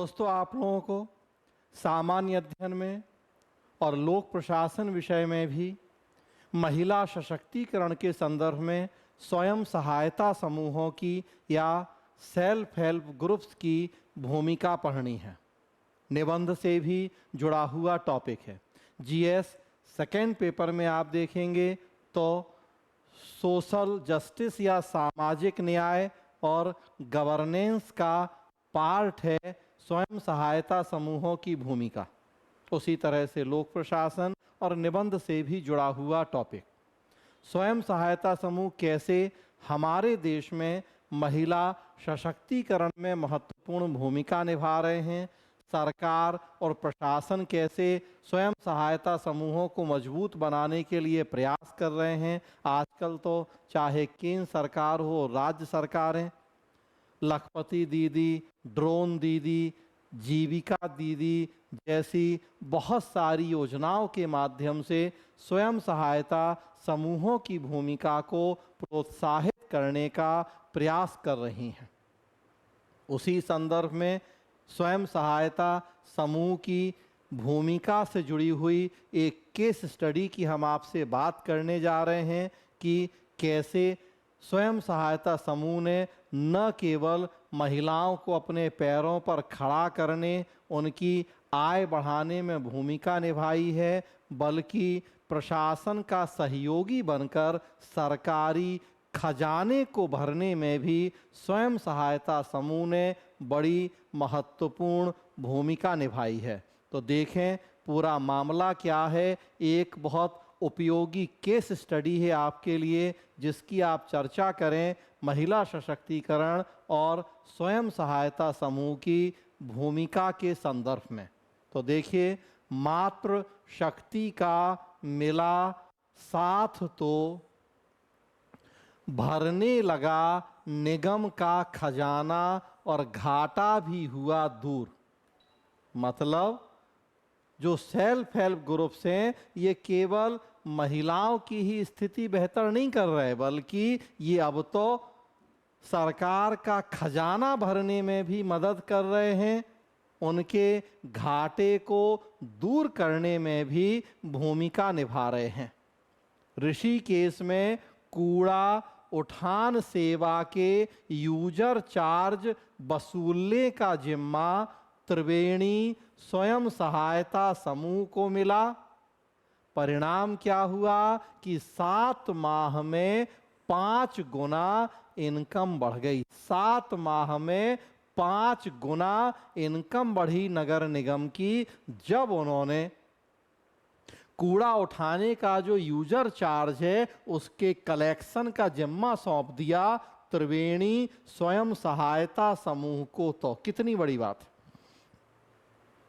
दोस्तों, आप लोगों को सामान्य अध्ययन में और लोक प्रशासन विषय में भी महिला सशक्तिकरण के संदर्भ में स्वयं सहायता समूहों की या सेल्फ हेल्प ग्रुप्स की भूमिका पढ़नी है। निबंध से भी जुड़ा हुआ टॉपिक है। जीएस सेकेंड पेपर में आप देखेंगे तो सोशल जस्टिस या सामाजिक न्याय और गवर्नेंस का पार्ट है स्वयं सहायता समूहों की भूमिका। उसी तरह से लोक प्रशासन और निबंध से भी जुड़ा हुआ टॉपिक, स्वयं सहायता समूह कैसे हमारे देश में महिला सशक्तिकरण में महत्वपूर्ण भूमिका निभा रहे हैं, सरकार और प्रशासन कैसे स्वयं सहायता समूहों को मजबूत बनाने के लिए प्रयास कर रहे हैं। आजकल तो चाहे केंद्र सरकार हो, राज्य सरकारें, लखपति दीदी, ड्रोन दीदी, जीविका दीदी जैसी बहुत सारी योजनाओं के माध्यम से स्वयं सहायता समूहों की भूमिका को प्रोत्साहित करने का प्रयास कर रही हैं। उसी संदर्भ में स्वयं सहायता समूह की भूमिका से जुड़ी हुई एक केस स्टडी की हम आपसे बात करने जा रहे हैं कि कैसे स्वयं सहायता समूह ने न केवल महिलाओं को अपने पैरों पर खड़ा करने, उनकी आय बढ़ाने में भूमिका निभाई है, बल्कि प्रशासन का सहयोगी बनकर सरकारी खजाने को भरने में भी स्वयं सहायता समूह ने बड़ी महत्वपूर्ण भूमिका निभाई है। तो देखें पूरा मामला क्या है। एक बहुत उपयोगी केस स्टडी है आपके लिए, जिसकी आप चर्चा करें महिला सशक्तिकरण और स्वयं सहायता समूह की भूमिका के संदर्भ में। तो देखिए, मातृ शक्ति का मिला साथ तो भरने लगा निगम का खजाना और घाटा भी हुआ दूर। मतलब जो सेल्फ हेल्प ग्रुप्स हैं ये केवल महिलाओं की ही स्थिति बेहतर नहीं कर रहे, बल्कि ये अब तो सरकार का खजाना भरने में भी मदद कर रहे हैं, उनके घाटे को दूर करने में भी भूमिका निभा रहे हैं। ऋषिकेश में कूड़ा उठान सेवा के यूजर चार्ज वसूलने का जिम्मा त्रिवेणी स्वयं सहायता समूह को मिला। परिणाम क्या हुआ कि 7 माह में 5 गुना इनकम बढ़ गई। 7 माह में 5 गुना इनकम बढ़ी नगर निगम की, जब उन्होंने कूड़ा उठाने का जो यूजर चार्ज है उसके कलेक्शन का जिम्मा सौंप दिया त्रिवेणी स्वयं सहायता समूह को। तो कितनी बड़ी बात है,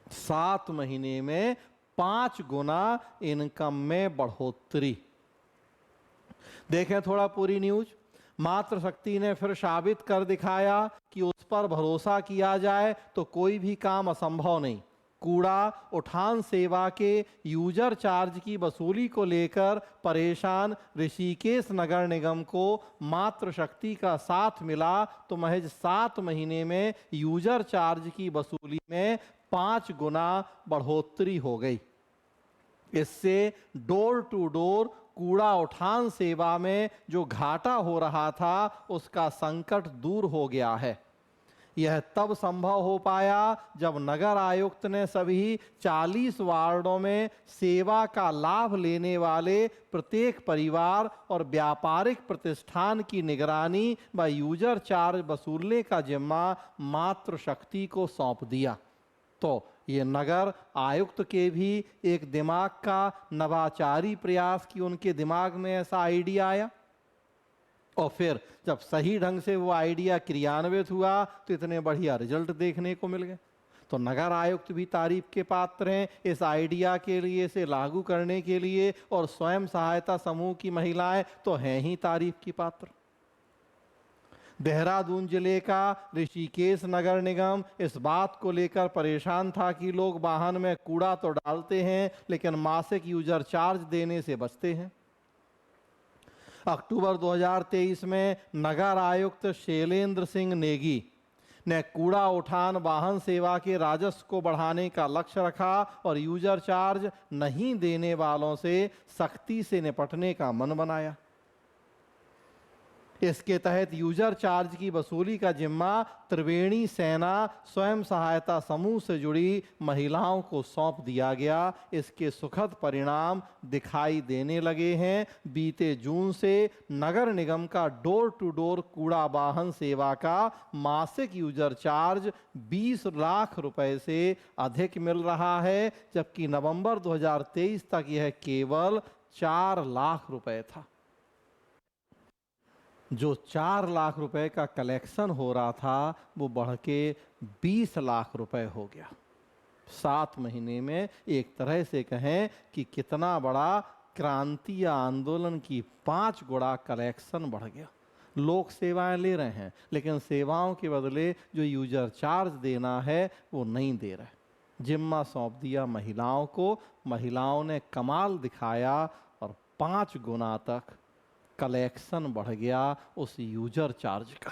7 महीने में 5 गुना इनकम में बढ़ोतरी। देखें थोड़ा पूरी न्यूज। मातृशक्ति ने फिर साबित कर दिखाया कि उस पर भरोसा किया जाए तो कोई भी काम असंभव नहीं। कूड़ा उठान सेवा के यूजर चार्ज की वसूली को लेकर परेशान ऋषिकेश नगर निगम को मातृशक्ति का साथ मिला तो महज 7 महीने में यूजर चार्ज की वसूली में 5 गुना बढ़ोतरी हो गई। इससे डोर टू डोर कूड़ा उठान सेवा में जो घाटा हो रहा था उसका संकट दूर हो गया है। यह तब संभव हो पाया जब नगर आयुक्त ने सभी 40 वार्डों में सेवा का लाभ लेने वाले प्रत्येक परिवार और व्यापारिक प्रतिष्ठान की निगरानी व यूजर चार्ज वसूलने का जिम्मा मातृशक्ति को सौंप दिया। तो ये नगर आयुक्त के भी एक दिमाग का नवाचारी प्रयास कि उनके दिमाग में ऐसा आइडिया आया, और फिर जब सही ढंग से वो आइडिया क्रियान्वित हुआ तो इतने बढ़िया रिजल्ट देखने को मिल गए। तो नगर आयुक्त भी तारीफ के पात्र हैं इस आइडिया के लिए, इसे लागू करने के लिए, और स्वयं सहायता समूह की महिलाएं तो हैं ही तारीफ की पात्र। देहरादून जिले का ऋषिकेश नगर निगम इस बात को लेकर परेशान था कि लोग वाहन में कूड़ा तो डालते हैं लेकिन मासिक यूजर चार्ज देने से बचते हैं। अक्टूबर 2023 में नगर आयुक्त शैलेंद्र सिंह नेगी ने कूड़ा उठान वाहन सेवा के राजस्व को बढ़ाने का लक्ष्य रखा और यूजर चार्ज नहीं देने वालों से सख्ती से निपटने का मन बनाया। इसके तहत यूजर चार्ज की वसूली का जिम्मा त्रिवेणी सेना स्वयं सहायता समूह से जुड़ी महिलाओं को सौंप दिया गया। इसके सुखद परिणाम दिखाई देने लगे हैं। बीते जून से नगर निगम का डोर टू डोर कूड़ा वाहन सेवा का मासिक यूजर चार्ज 20 लाख रुपए से अधिक मिल रहा है, जबकि नवंबर 2023 तक यह केवल 4 लाख रुपए था। जो 4 लाख रुपए का कलेक्शन हो रहा था वो बढ़ के 20 लाख रुपए हो गया। 7 महीने में एक तरह से कहें कि कितना बड़ा क्रांति या आंदोलन की 5 गुना कलेक्शन बढ़ गया। लोग सेवाएं ले रहे हैं, लेकिन सेवाओं के बदले जो यूजर चार्ज देना है वो नहीं दे रहे। जिम्मा सौंप दिया महिलाओं को, महिलाओं ने कमाल दिखाया और 5 गुना तक कलेक्शन बढ़ गया उस यूजर चार्ज का।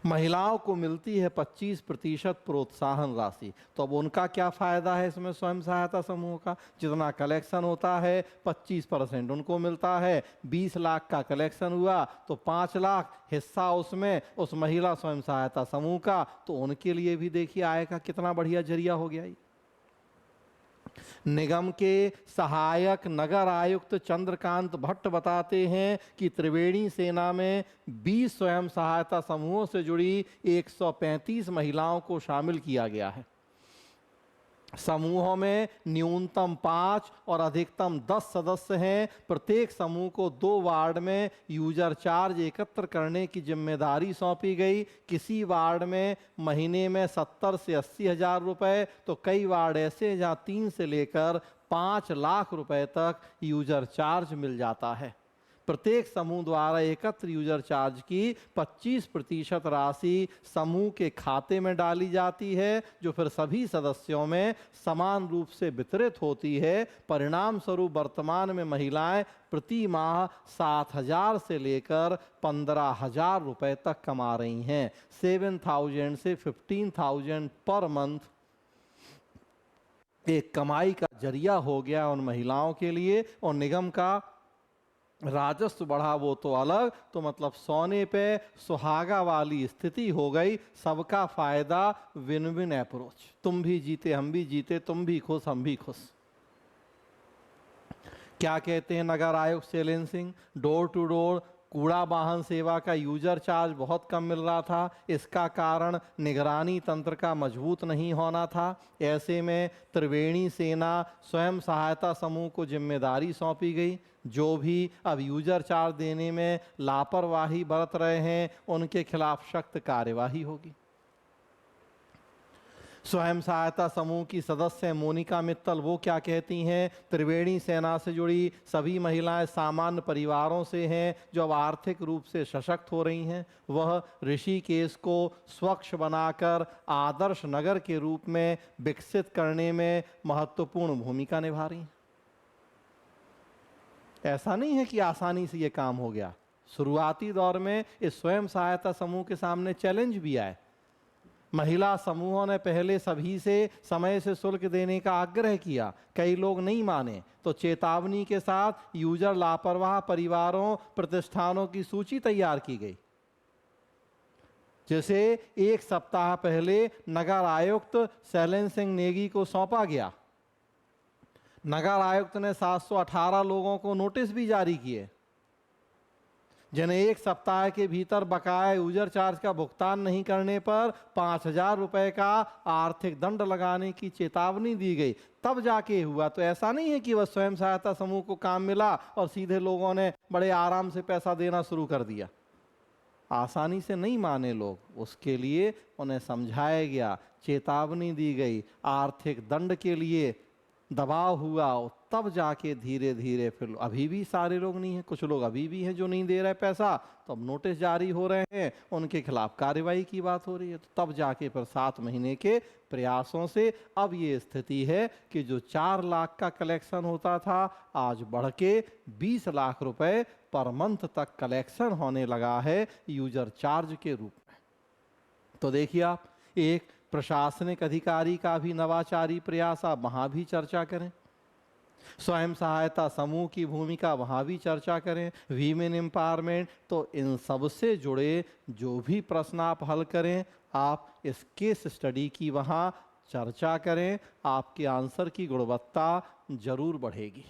महिलाओं को मिलती है 25% प्रोत्साहन राशि, तो अब उनका क्या फायदा है इसमें? स्वयं सहायता समूह का जितना कलेक्शन होता है 25% उनको मिलता है। 20 लाख का कलेक्शन हुआ तो 5 लाख हिस्सा उसमें उस महिला स्वयं सहायता समूह का, तो उनके लिए भी देखिए आय का कितना बढ़िया जरिया हो गया। निगम के सहायक नगर आयुक्त चंद्रकांत भट्ट बताते हैं कि त्रिवेणी सेना में 20 स्वयं सहायता समूहों से जुड़ी 135 महिलाओं को शामिल किया गया है। समूहों में न्यूनतम 5 और अधिकतम 10 सदस्य हैं। प्रत्येक समूह को 2 वार्ड में यूजर चार्ज एकत्र करने की जिम्मेदारी सौंपी गई। किसी वार्ड में महीने में 70 से 80 हजार रुपए, तो कई वार्ड ऐसे हैं जहां 3 से लेकर 5 लाख रुपए तक यूजर चार्ज मिल जाता है। प्रत्येक समूह द्वारा एकत्र यूजर चार्ज की 25% राशि समूह के खाते में डाली जाती है, जो फिर सभी सदस्यों में समान रूप से वितरित होती है। परिणाम स्वरूप वर्तमान में महिलाएं प्रति माह 7,000 से लेकर 15,000 रुपए तक कमा रही हैं। 7,000 से 15,000 पर मंथ एक कमाई का जरिया हो गया उन महिलाओं के लिए। और निगम का राजस्व बढ़ा वो तो अलग, तो मतलब सोने पे सुहागा वाली स्थिति हो गई। सबका फायदा, विन विन अप्रोच। तुम भी जीते हम भी जीते, तुम भी खुश हम भी खुश। क्या कहते हैं नगर आयुक्त Shailen Singh? Door to door कूड़ा वाहन सेवा का यूजर चार्ज बहुत कम मिल रहा था। इसका कारण निगरानी तंत्र का मजबूत नहीं होना था। ऐसे में त्रिवेणी सेना स्वयं सहायता समूह को जिम्मेदारी सौंपी गई। जो भी अब यूजर चार्ज देने में लापरवाही बरत रहे हैं उनके खिलाफ सख्त कार्यवाही होगी। स्वयं सहायता समूह की सदस्य मोनिका मित्तल वो क्या कहती हैं? त्रिवेणी सेना से जुड़ी सभी महिलाएं सामान्य परिवारों से हैं जो अब आर्थिक रूप से सशक्त हो रही हैं। वह ऋषिकेश को स्वच्छ बनाकर आदर्श नगर के रूप में विकसित करने में महत्वपूर्ण भूमिका निभा रही हैं। ऐसा नहीं है कि आसानी से ये काम हो गया। शुरुआती दौर में इस स्वयं सहायता समूह के सामने चैलेंज भी आए। महिला समूहों ने पहले सभी से समय से शुल्क देने का आग्रह किया, कई लोग नहीं माने, तो चेतावनी के साथ यूजर लापरवाह परिवारों प्रतिष्ठानों की सूची तैयार की गई, जिसे 1 सप्ताह पहले नगर आयुक्त शैलेन सिंह नेगी को सौंपा गया। नगर आयुक्त ने 718 लोगों को नोटिस भी जारी किए, जिन्हें 1 सप्ताह के भीतर बकाया यूजर चार्ज का भुगतान नहीं करने पर 5,000 रुपए का आर्थिक दंड लगाने की चेतावनी दी गई। तब जाके हुआ। तो ऐसा नहीं है कि वह स्वयं सहायता समूह को काम मिला और सीधे लोगों ने बड़े आराम से पैसा देना शुरू कर दिया। आसानी से नहीं माने लोग, उसके लिए उन्हें समझाया गया, चेतावनी दी गई, आर्थिक दंड के लिए दबाव हुआ, तब जाके धीरे धीरे फिर अभी भी सारे लोग नहीं हैं, कुछ लोग अभी भी हैं जो नहीं दे रहे पैसा, तो अब नोटिस जारी हो रहे हैं, उनके खिलाफ कार्रवाई की बात हो रही है। तो तब जाके फिर 7 महीने के प्रयासों से अब ये स्थिति है कि जो 4 लाख का कलेक्शन होता था आज बढ़ के 20 लाख रुपए पर मंथ तक कलेक्शन होने लगा है यूजर चार्ज के रूप में। तो देखिए आप, एक प्रशासनिक अधिकारी का भी नवाचारी प्रयास, आप वहाँ भी चर्चा करें। स्वयं सहायता समूह की भूमिका, वहाँ भी चर्चा करें। वीमेन एम्पावरमेंट, तो इन सब से जुड़े जो भी प्रश्न आप हल करें, आप इस केस स्टडी की वहाँ चर्चा करें, आपके आंसर की गुणवत्ता जरूर बढ़ेगी।